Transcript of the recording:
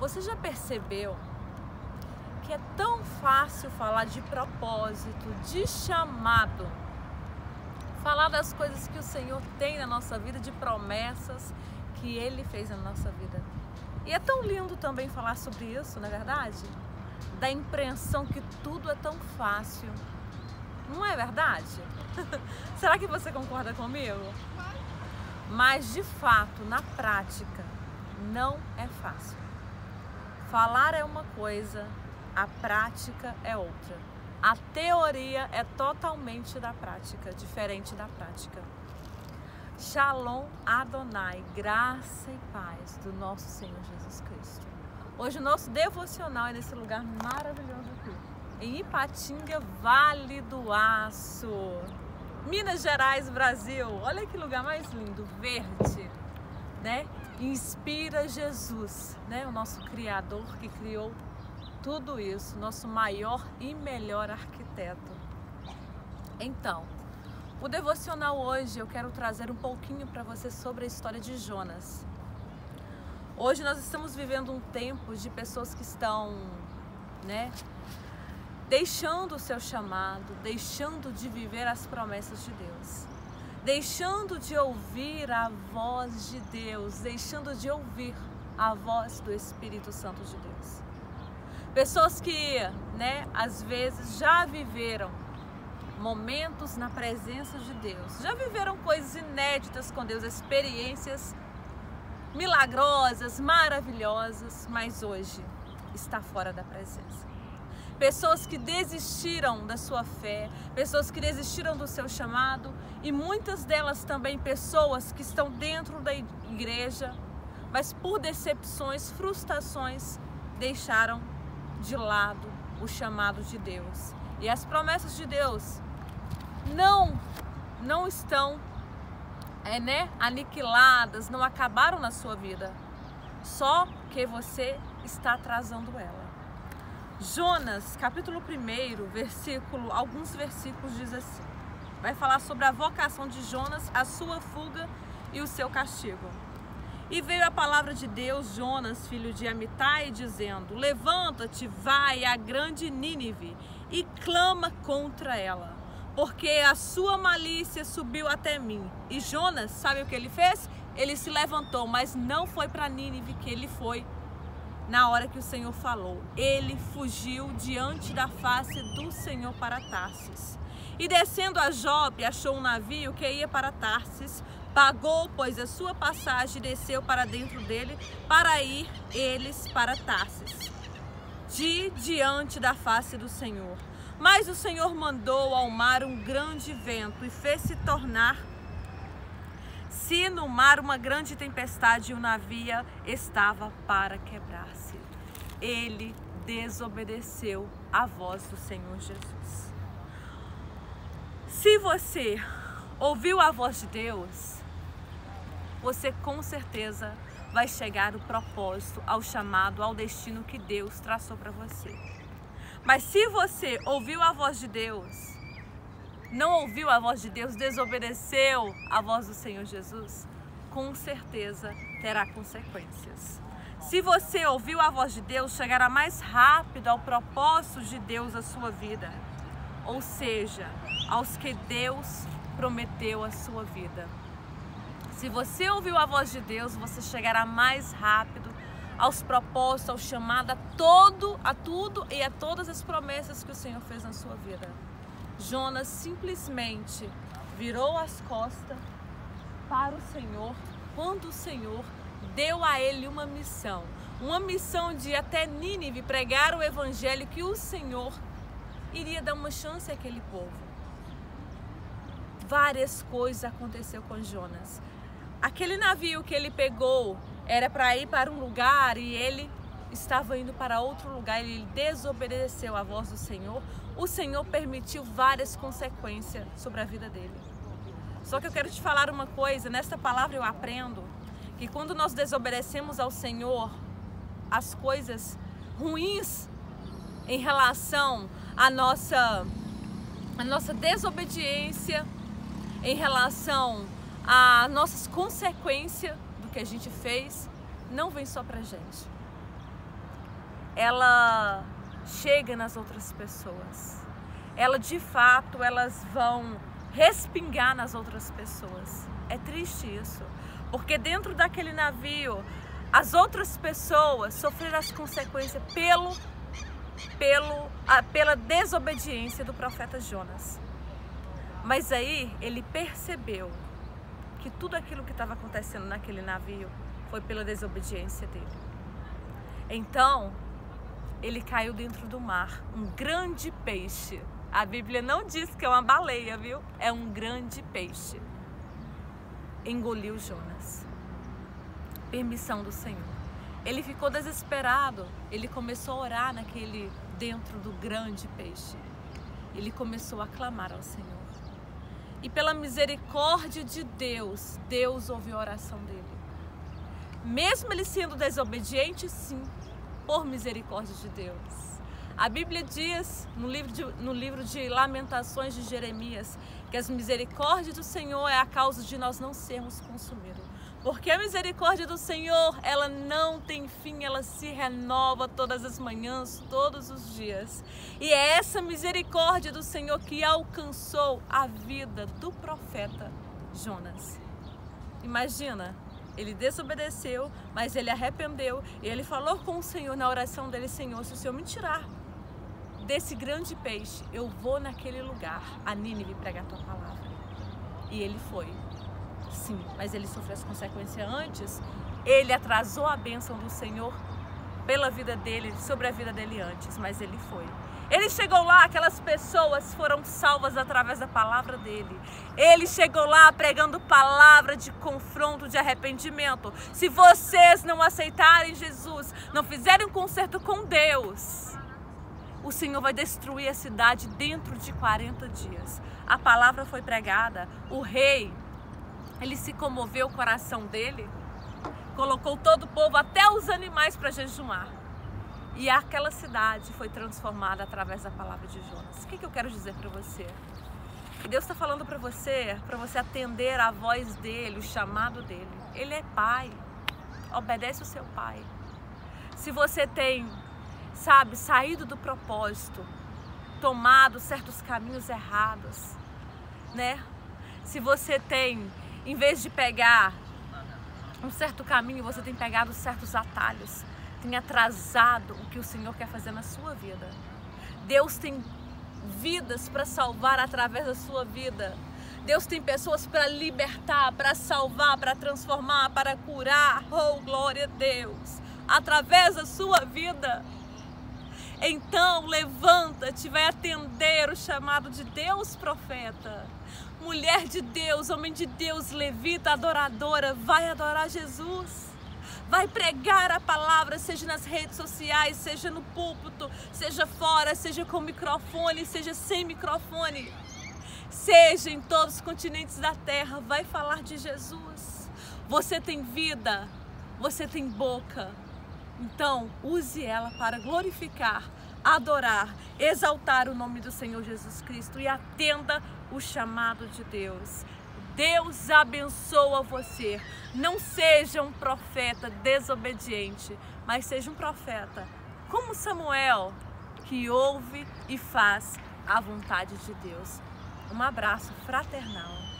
Você já percebeu que é tão fácil falar de propósito, de chamado, falar das coisas que o Senhor tem na nossa vida, de promessas que Ele fez na nossa vida? E é tão lindo também falar sobre isso, não é verdade? Da impressão que tudo é tão fácil. Não é verdade? Será que você concorda comigo? Mas de fato, na prática, não é fácil. Falar é uma coisa, a prática é outra. A teoria é totalmente da prática, diferente da prática. Shalom Adonai, graça e paz do nosso Senhor Jesus Cristo. Hoje o nosso devocional é nesse lugar maravilhoso aqui, em Ipatinga, Vale do Aço, Minas Gerais, Brasil. Olha que lugar mais lindo, verde, né? Inspira Jesus, né? O nosso Criador que criou tudo isso, nosso maior e melhor arquiteto. Então, o devocional hoje eu quero trazer um pouquinho para você sobre a história de Jonas. Hoje nós estamos vivendo um tempo de pessoas que estão, né, deixando o seu chamado, deixando de viver as promessas de Deus, deixando de ouvir a voz de Deus, deixando de ouvir a voz do Espírito Santo de Deus. Pessoas que, né, às vezes já viveram momentos na presença de Deus, já viveram coisas inéditas com Deus, experiências milagrosas, maravilhosas, mas hoje está fora da presença. Pessoas que desistiram da sua fé, pessoas que desistiram do seu chamado, e muitas delas também pessoas que estão dentro da igreja, mas por decepções, frustrações, deixaram de lado o chamado de Deus. E as promessas de Deus não estão aniquiladas, não acabaram na sua vida, só que você está atrasando ela. Jonas, capítulo 1, alguns versículos diz assim, vai falar sobre a vocação de Jonas, a sua fuga e o seu castigo. E veio a palavra de Deus, Jonas, filho de Amitai, dizendo: levanta-te, vai à grande Nínive e clama contra ela, porque a sua malícia subiu até mim. E Jonas, sabe o que ele fez? Ele se levantou, mas não foi para Nínive que ele foi na hora que o Senhor falou. Ele fugiu diante da face do Senhor para Tarsis. E descendo a Jope, achou um navio que ia para Tarsis, pagou, pois, a sua passagem e desceu para dentro dele, para ir eles para Tarsis, diante da face do Senhor. Mas o Senhor mandou ao mar um grande vento e fez-se tornar-se no mar uma grande tempestade, e o navio estava para quebrar-se. Ele desobedeceu à voz do Senhor Jesus. Se você ouviu a voz de Deus, você com certeza vai chegar ao propósito, ao chamado, ao destino que Deus traçou para você. Mas se você ouviu a voz de Deus, não ouviu a voz de Deus, desobedeceu a voz do Senhor Jesus, com certeza terá consequências. Se você ouviu a voz de Deus, chegará mais rápido ao propósito de Deus na sua vida, ou seja, aos que Deus prometeu a sua vida. Se você ouviu a voz de Deus, você chegará mais rápido aos propósitos, ao chamado, a tudo e a todas as promessas que o Senhor fez na sua vida. Jonas simplesmente virou as costas para o Senhor, quando o Senhor deu a ele uma missão de ir até Nínive pregar o evangelho, que o Senhor iria dar uma chance àquele povo. Várias coisas aconteceram com Jonas. Aquele navio que ele pegou era para ir para um lugar e ele estava indo para outro lugar, ele desobedeceu à voz do Senhor. O Senhor permitiu várias consequências sobre a vida dele. Só que eu quero te falar uma coisa, nesta palavra eu aprendo que quando nós desobedecemos ao Senhor, as coisas ruins em relação à nossa desobediência, em relação às nossas consequências do que a gente fez, não vem só pra gente. ela chega nas outras pessoas. Ela, de fato, elas vão respingar nas outras pessoas. É triste isso, porque dentro daquele navio, as outras pessoas sofreram as consequências pela desobediência do profeta Jonas. Mas aí ele percebeu que tudo aquilo que estava acontecendo naquele navio foi pela desobediência dele. Então, ele caiu dentro do mar, um grande peixe. A Bíblia não diz que é uma baleia, viu? É um grande peixe. Engoliu Jonas. Permissão do Senhor. Ele ficou desesperado. Ele começou a orar dentro do grande peixe. Ele começou a clamar ao Senhor. E pela misericórdia de Deus, Deus ouviu a oração dele. Mesmo ele sendo desobediente, sim, por misericórdia de Deus. A Bíblia diz, no livro de Lamentações de Jeremias, que as misericórdias do Senhor é a causa de nós não sermos consumidos. Porque a misericórdia do Senhor, ela não tem fim, ela se renova todas as manhãs, todos os dias. E é essa misericórdia do Senhor que alcançou a vida do profeta Jonas. Imagina, ele desobedeceu, mas ele arrependeu e ele falou com o Senhor na oração dele: Senhor, se o Senhor me tirar desse grande peixe, eu vou naquele lugar, a Nínive, pregar a tua palavra. E ele foi. Sim, mas ele sofreu as consequências antes. Ele atrasou a bênção do Senhor pela vida dele, sobre a vida dele antes, mas ele foi. Ele chegou lá, aquelas pessoas foram salvas através da palavra dele. Ele chegou lá pregando palavra de confronto, de arrependimento. Se vocês não aceitarem Jesus, não fizerem um concerto com Deus, o Senhor vai destruir a cidade dentro de 40 dias. A palavra foi pregada, o rei, ele se comoveu, o coração dele, colocou todo o povo, até os animais, para jejuar. E aquela cidade foi transformada através da palavra de Jonas. O que eu quero dizer para você? Que Deus está falando para você atender a voz dele, o chamado dele. Ele é pai, obedece o seu pai. Se você tem, saído do propósito, tomado certos caminhos errados, né? Se você tem, em vez de pegar um certo caminho, você tem pegado certos atalhos, tem atrasado o que o Senhor quer fazer na sua vida. Deus tem vidas para salvar através da sua vida. Deus tem pessoas para libertar, para salvar, para transformar, para curar. Oh, glória a Deus! Através da sua vida. Então, levanta-te, vai atender o chamado de Deus, profeta. Mulher de Deus, homem de Deus, levita, adoradora, vai adorar Jesus. Vai pregar a palavra, seja nas redes sociais, seja no púlpito, seja fora, seja com microfone, seja sem microfone. Seja em todos os continentes da terra, vai falar de Jesus. Você tem vida, você tem boca. Então, use ela para glorificar, adorar, exaltar o nome do Senhor Jesus Cristo e atenda o chamado de Deus. Deus abençoa você. Não seja um profeta desobediente, mas seja um profeta como Samuel, que ouve e faz a vontade de Deus. Um abraço fraternal.